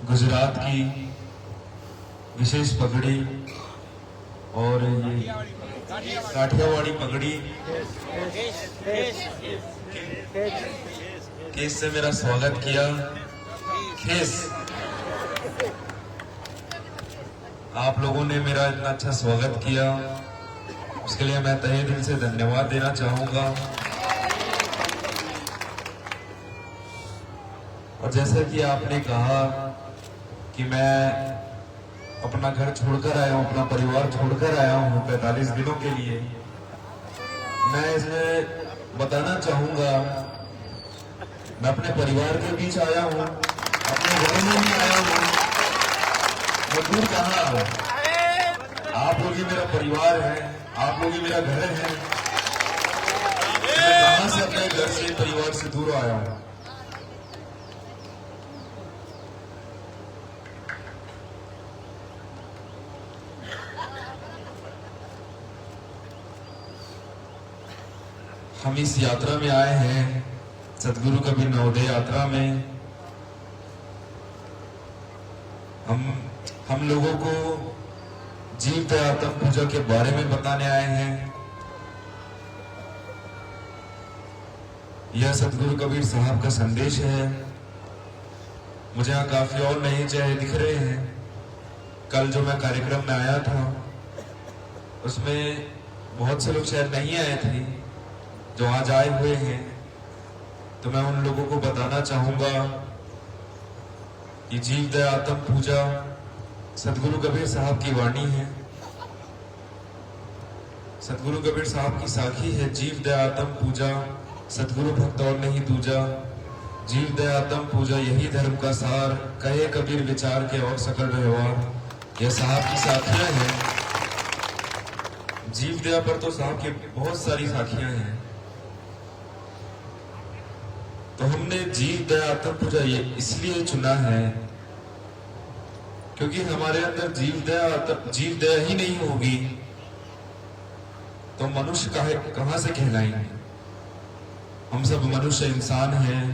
गुजरात की विशेष पगड़ी और ये काठियावाड़ी पगड़ी केस से मेरा स्वागत किया। खेस आप लोगों ने मेरा इतना अच्छा स्वागत किया, उसके लिए मैं तहे दिल से धन्यवाद देना चाहूंगा। और जैसा कि आपने कहा कि मैं अपना घर छोड़कर आया हूं, अपना परिवार छोड़कर आया हूं 45 दिनों के लिए, मैं इसमें बताना चाहूंगा मैं अपने परिवार के बीच आया हूं, अपने घर में नहीं आया हूं। मैं दूर कहाँ हूं? आप लोग ही मेरा परिवार है, आप लोग ही मेरा घर है। मैं कहां से अपने घर से परिवार से दूर आया हूं? हम इस यात्रा में आए हैं, सदगुरु कबीर नवोदय यात्रा में। हम लोगों को जीव दयात्म पूजा के बारे में बताने आए हैं। यह सदगुरु कबीर साहब का संदेश है। मुझे यहाँ काफी और नए चेहरे दिख रहे हैं। कल जो मैं कार्यक्रम में आया था उसमें बहुत से लोग शायद नहीं आए थे जो आज आए हुए हैं, तो मैं उन लोगों को बताना चाहूंगा कि जीव दयात्म पूजा सदगुरु कबीर साहब की वाणी है। सदगुरु कबीर साहब की साखी है, जीव दयात्म पूजा सदगुरु भक्त और नहीं दूजा। जीव दयात्म पूजा यही धर्म का सार, कहे कबीर विचार के और सकल व्यवहार। यह साहब की साखियां हैं। जीव दया पर तो साहब की बहुत सारी साखियां हैं, तो हमने जीव दयात्म पूजा ये इसलिए चुना है क्योंकि हमारे अंदर जीव दया ही नहीं होगी तो मनुष्य कहां से कहलाएंगे। हम सब मनुष्य इंसान हैं।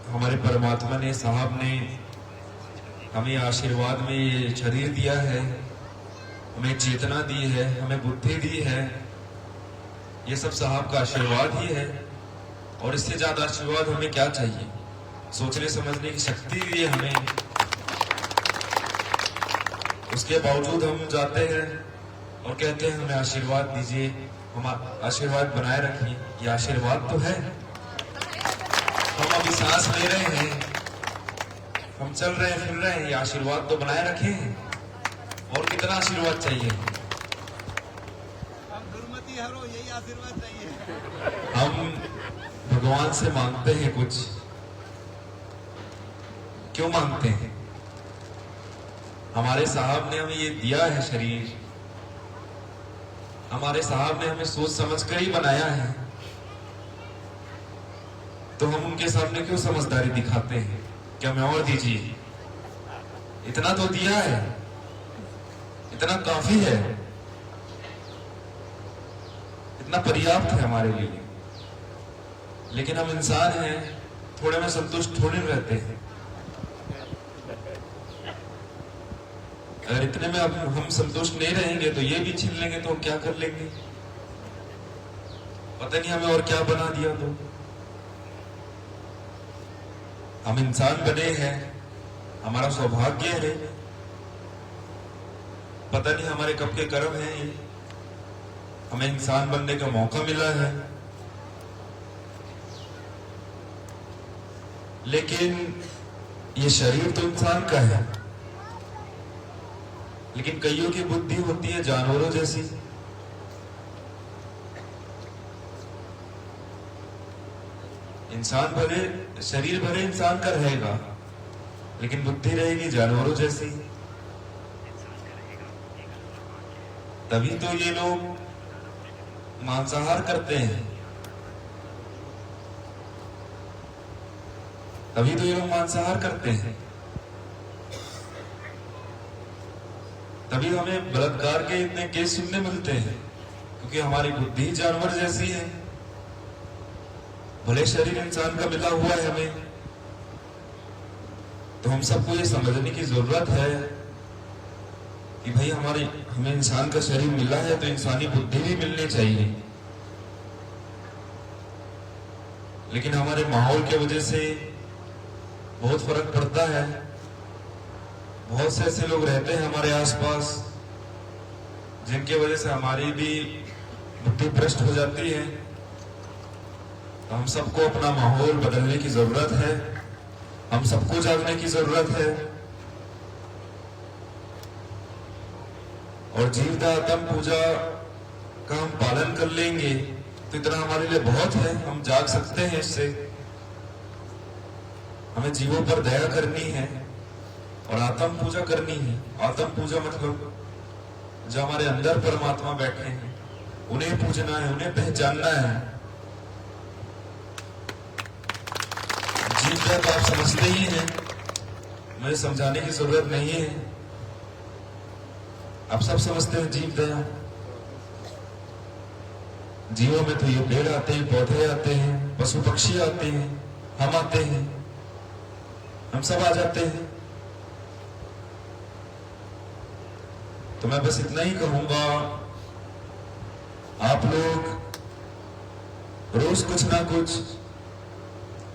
हमारे परमात्मा ने, साहब ने हमें आशीर्वाद में ये शरीर दिया है, हमें चेतना दी है, हमें बुद्धि दी है। ये सब साहब का आशीर्वाद ही है, और इससे ज्यादा आशीर्वाद हमें क्या चाहिए। सोचने समझने की शक्ति दी है हमें, उसके बावजूद हम जाते हैं और कहते हैं हमें आशीर्वाद दीजिए, हम आशीर्वाद बनाए रखिए। ये आशीर्वाद तो है। हम अभी सांस ले रहे हैं, हम चल रहे हैं, फिर रहे हैं, ये आशीर्वाद तो बनाए रखे हैं। और कितना आशीर्वाद चाहिए? यही आशीर्वाद चाहिए। हम भगवान से मांगते हैं कुछ, क्यों मांगते हैं? हमारे साहब ने हमें ये दिया है शरीर, हमारे साहब ने हमें सोच समझ कर ही बनाया है, तो हम उनके सामने क्यों समझदारी दिखाते हैं कि हमें और दीजिए। इतना तो दिया है, इतना काफी है, इतना पर्याप्त है हमारे लिए। लेकिन हम इंसान हैं, थोड़े में संतुष्ट थोड़े रहते हैं। अगर इतने में अब हम संतुष्ट नहीं रहेंगे तो ये भी छीन लेंगे तो हम क्या कर लेंगे, पता नहीं हमें और क्या बना दिया। तो हम इंसान बने हैं, हमारा सौभाग्य है, पता नहीं हमारे कब के कर्म हैं, ये हमें इंसान बनने का मौका मिला है। लेकिन ये शरीर तो इंसान का है, लेकिन कईयों की बुद्धि होती है जानवरों जैसी। इंसान भले, शरीर भले इंसान का रहेगा, लेकिन बुद्धि रहेगी जानवरों जैसी। तभी तो ये लोग मांसाहार करते हैं, तभी तो ये लोग मांसाहार करते हैं। तभी हमें बलात्कार के इतने केस सुनने मिलते हैं, क्योंकि हमारी बुद्धि जानवर जैसी है। भले शरीर इंसान का मिला हुआ है हमें, तो हम सबको ये समझने की जरूरत है कि भाई हमें इंसान का शरीर मिला है तो इंसानी बुद्धि भी मिलनी चाहिए। लेकिन हमारे माहौल के वजह से बहुत फर्क पड़ता है। बहुत से ऐसे लोग रहते हैं हमारे आसपास जिनके वजह से हमारी भी बुद्धि भ्रष्ट हो जाती है। तो हम सबको अपना माहौल बदलने की जरूरत है, हम सबको जागने की जरूरत है। और जीवदातम पूजा का हम पालन कर लेंगे तो इतना हमारे लिए बहुत है, हम जाग सकते हैं इससे। हमें जीवों पर दया करनी है और आत्म पूजा करनी है। आत्म पूजा मतलब जो हमारे अंदर परमात्मा बैठे हैं उन्हें पूजना है, उन्हें पहचानना है। जीव दया तो आप समझते ही हैं, मुझे समझाने की जरूरत नहीं है, आप सब समझते हैं जीव दया। जीवों में तो ये पेड़ आते हैं, पौधे आते हैं, पशु पक्षी आते हैं, हम आते हैं, हम सब आ जाते हैं। तो मैं बस इतना ही कहूंगा, आप लोग रोज कुछ ना कुछ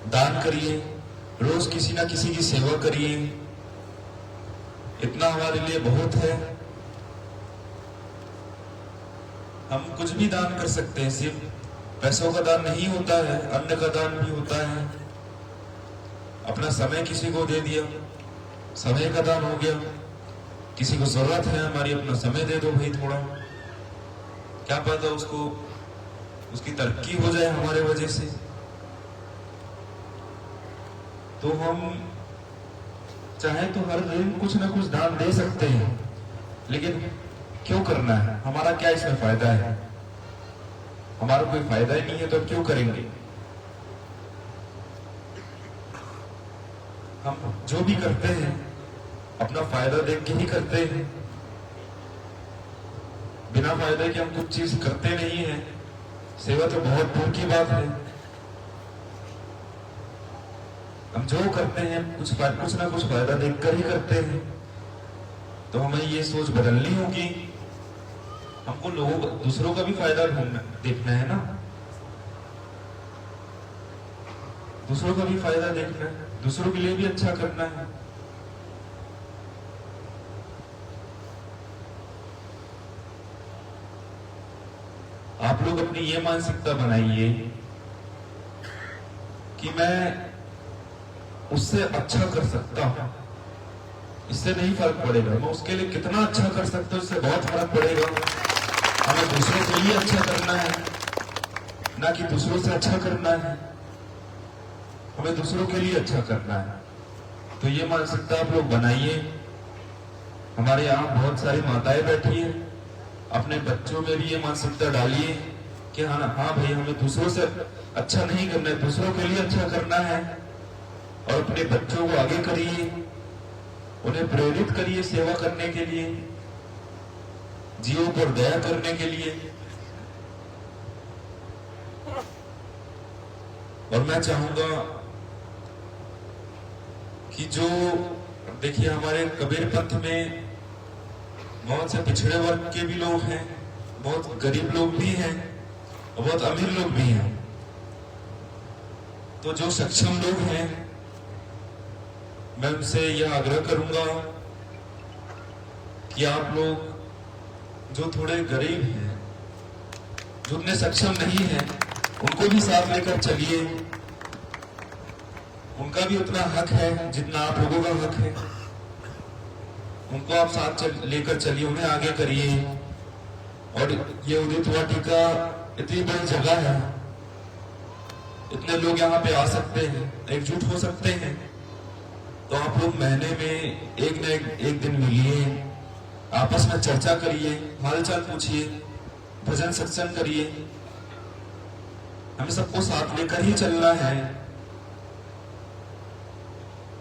दान करिए, रोज किसी ना किसी की सेवा करिए, इतना हमारे लिए बहुत है। हम कुछ भी दान कर सकते हैं, सिर्फ पैसों का दान नहीं होता है, अन्न का दान भी होता है। अपना समय किसी को दे दिया, समय का दान हो गया। किसी को जरूरत है हमारी, अपना समय दे दो भाई थोड़ा, क्या पता उसकी तरक्की हो जाए हमारे वजह से। तो हम चाहे तो हर दिन कुछ ना कुछ दान दे सकते हैं, लेकिन क्यों करना है? हमारा क्या इसमें फायदा है? हमारा कोई फायदा ही नहीं है तो क्यों करेंगे? हम जो भी करते हैं अपना फायदा देख के ही करते हैं। बिना फायदे के हम कुछ चीज करते नहीं है। सेवा तो बहुत दूर की बात है। हम जो करते हैं कुछ ना कुछ फायदा देखकर ही करते हैं। तो हमें ये सोच बदलनी होगी। हमको दूसरों का भी फायदा देखना है ना, दूसरों का भी फायदा देखना है, दूसरों के लिए भी अच्छा करना है। आप लोग अपनी ये मानसिकता बनाइए कि मैं उससे अच्छा कर सकता हूं, इससे नहीं फर्क पड़ेगा। मैं उसके लिए कितना अच्छा कर सकता हूं, इससे बहुत फर्क पड़ेगा। हमें दूसरों के लिए अच्छा करना है, ना कि दूसरों से अच्छा करना है। हमें दूसरों के लिए अच्छा करना है। तो ये मानसिकता आप लोग बनाइए। हमारे यहाँ बहुत सारी माताएं बैठी है, अपने बच्चों में भी ये मानसिकता डालिए कि हाँ भाई, हमें दूसरों से अच्छा नहीं करना है, दूसरों के लिए अच्छा करना है। और अपने बच्चों को आगे करिए, उन्हें प्रेरित करिए सेवा करने के लिए, जीवों पर दया करने के लिए। और मैं चाहूंगा कि जो देखिए हमारे कबीर पंथ में बहुत से पिछड़े वर्ग के भी लोग हैं, बहुत गरीब लोग भी हैं और बहुत अमीर लोग भी हैं। तो जो सक्षम लोग हैं, मैं उनसे यह आग्रह करूंगा कि आप लोग जो थोड़े गरीब हैं, जो उतने सक्षम नहीं हैं, उनको भी साथ लेकर चलिए। उनका भी उतना हक है जितना आप लोगों का हक है। उनको आप साथ लेकर चलिए, उन्हें आगे करिए। और ये उदित वाटिका इतनी बड़ी जगह है, इतने लोग यहाँ पे आ सकते हैं, एकजुट हो सकते हैं। तो आप लोग महीने में एक दिन मिलिए, आपस में चर्चा करिए, हालचाल पूछिए, भजन सत्संग करिए। हमें सबको साथ लेकर ही चलना है,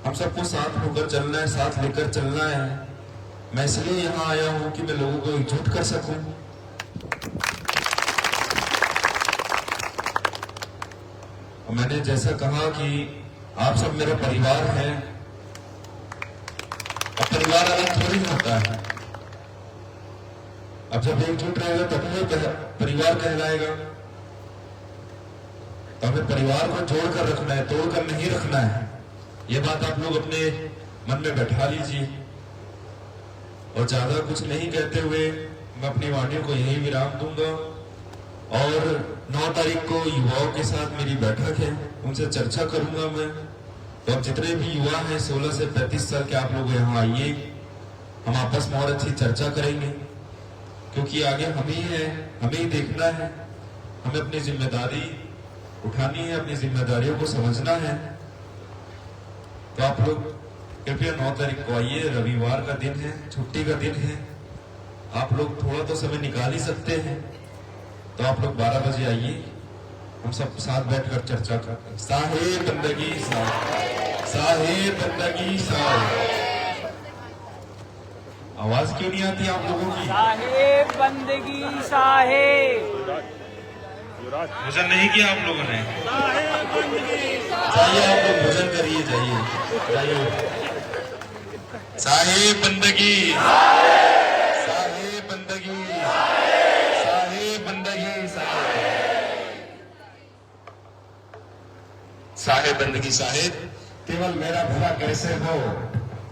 हम सबको साथ होकर चलना है, साथ लेकर चलना है। मैं इसलिए यहाँ आया हूं कि मैं लोगों को एकजुट कर सकूं। मैंने जैसा कहा कि आप सब मेरा परिवार है, परिवार अलग थोड़ी होता है। अब जब एकजुट रहेगा तभी वो परिवार कहलाएगा। तो हमें परिवार को जोड़कर रखना है, तोड़कर नहीं रखना है। ये बात आप लोग अपने मन में बैठा लीजिए। और ज्यादा कुछ नहीं कहते हुए मैं अपनी वाणी को यही विराम दूंगा। और 9 तारीख को युवाओं के साथ मेरी बैठक है, उनसे चर्चा करूंगा मैं। तो अब जितने भी युवा हैं 16 से 35 साल के, आप लोग यहाँ आइए, हम आपस में और अच्छी चर्चा करेंगे। क्योंकि आगे हम ही है, हमें ही देखना है, हमें अपनी जिम्मेदारी उठानी है, अपनी जिम्मेदारियों को समझना है। तो आप लोग कृपया 9 तारीख को आइए, रविवार का दिन है, छुट्टी का दिन है। आप लोग थोड़ा तो समय निकाल ही सकते हैं। तो आप लोग 12 बजे आइए, हम सब साथ बैठकर चर्चा करते हैं। साहेब बंदगी साहेब, साहेब बंदगी साहेब। आवाज क्यों नहीं आती आप लोगों की? साहेब बंदगी साहेब। भोजन नहीं किया आप लोगों ने? जाइए आप लोग भोजन करिए, जाइए। साहेब बंदगी, साहेब बंदगी, साहेब बंदगी साहेब बंदगी साहेब। केवल मेरा भला कैसे हो